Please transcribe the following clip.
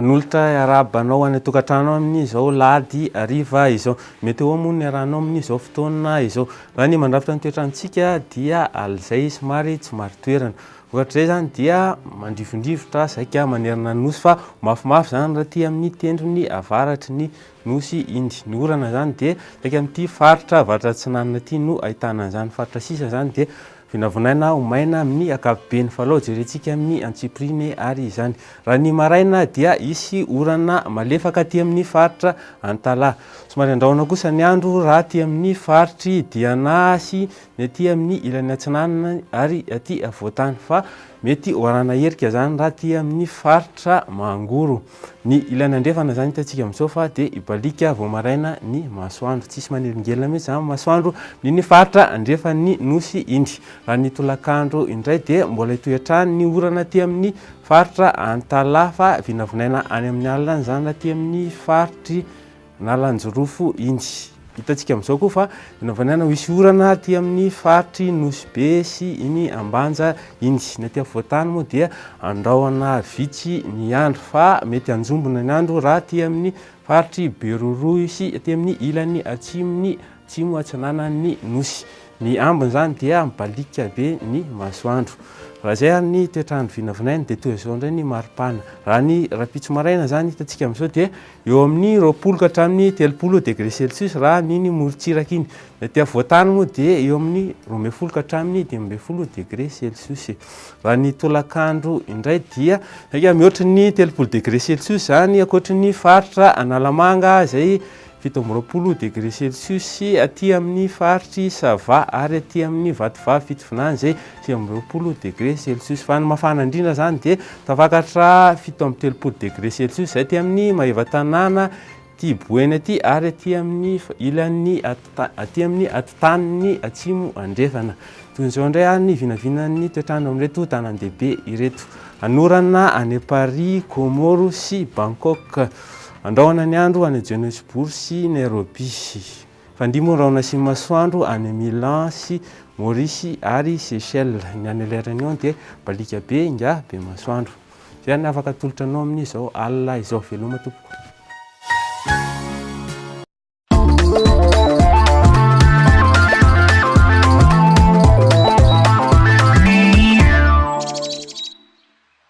manolotra arabanao any tokantrano amin'izao lady ariva izao mety eo moa ny arahanao amin'izao fotoana izao raha ny mandrafitra ny toetrantsika dia alzay somary tsy maro toerana ohatr'izay zany dia mandrivondrivotra saika manerana nosy fa mafimafy zany raha ty amin'ny tendrony avaratry ny nosy indy ny orana zany dia saika amin'ity faritra Varatratsinanana ty no ahitana an'izany faritra sisa zany dia vinavinaina omaina amin'ny akapobeny falao jerentsika amin'ny antsipriny ary izany raha ny maraina dia isy orana malefaka ty amin'ny faritra Antalaha somary andrahona kosa ny andro raha ty amin'ny faritry Dianasy ny aty amin'ny ilany Atsinanana ary aty Voatany fa mety oarana herika zany raha ty amin'ny faritra Mangoro ny ilany andrefana zany hitantsika amin'izao fa dia ibalika vao maraina ny masoandro tsisy manelingelina mihitsy zany masoandro ny faritra andrefan'ny nosy indy raha ny tolakandro indray dia mbola hitoetrany ny orana ty amin'ny faritra Antalaha fa vinavinaina any amin'ny alina zany raha ty amin'ny faritry Nalanjorofo indy hitantsika amin'izao koa fa vinavinaina hisy orana ty amin'ny faritry Nosy sy iny Ambanja indy ny aty Voatany moa dia andrahona vitsy ny andro fa mety anjombona ny andro raha ty amin'ny faritry Beroro sy aty amin'ny ilany atsimo atsinanan'ny nosy ny ambiny zany dia mibalika be ny masoandro raha zay ary ny toetrandro vinavinaina dia toy izao indray ny maripana raha ny rapitso maraina zany hitantsika amin'izao dia eo amin'ny 20 ka hatramin'ny 30 degré celsius raha niny morotsiraka iny ny aty Voatany moa dia eo amin'ny 12 ka hatramin'ny 12 degré celsius raha ny tolakandro indray dia saika mihoatra ny 30 degré celsius zany akoatra ny faritra Analamanga zay 17 degré celsius sy aty amin'ny faritry Sava ary aty amin'ny Vatovavy Fitovinany zay 20 degré celsius fa ny mafana indrindra zany dia tafakatra 17 degré celsius zay aty amin'ny Maevatanana Tiboeny aty ary aty amin'ny ilany aty amin'ny atotaniny atsimo andrefana toy izao indray ary ny vinavinan'ny toetrandro amin'ireto tanàn-dehibe ireto anorana any Paris, Comoro sy Bangkok andrahona ny andro any Johannesburg sy Nairobi fandimo raona sy masoandro any Milan sy Maurice ary Seychelles ny any lerany eo dia balika be inga be masoandro zay ny afaka atolotranao amin'izao alina izao veloma tompoko